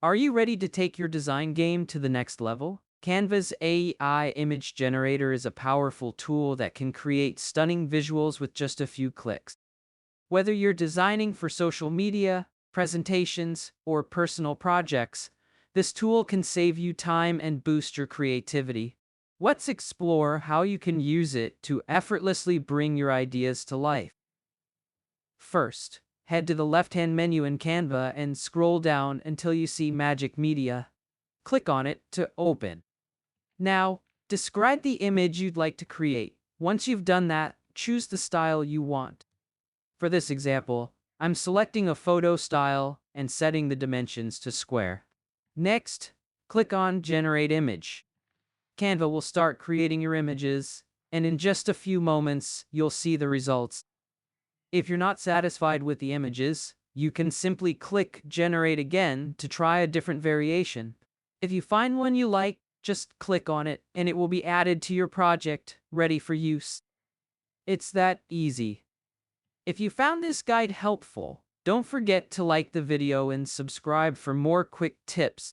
Are you ready to take your design game to the next level? Canva's AI Image Generator is a powerful tool that can create stunning visuals with just a few clicks. Whether you're designing for social media, presentations, or personal projects, this tool can save you time and boost your creativity. Let's explore how you can use it to effortlessly bring your ideas to life. First, head to the left-hand menu in Canva and scroll down until you see Magic Media. Click on it to open. Now, describe the image you'd like to create. Once you've done that, choose the style you want. For this example, I'm selecting a photo style and setting the dimensions to square. Next, click on Generate Image. Canva will start creating your images, and in just a few moments, you'll see the results. If you're not satisfied with the images, you can simply click Generate again to try a different variation. If you find one you like, just click on it, and it will be added to your project, ready for use. It's that easy. If you found this guide helpful, don't forget to like the video and subscribe for more quick tips.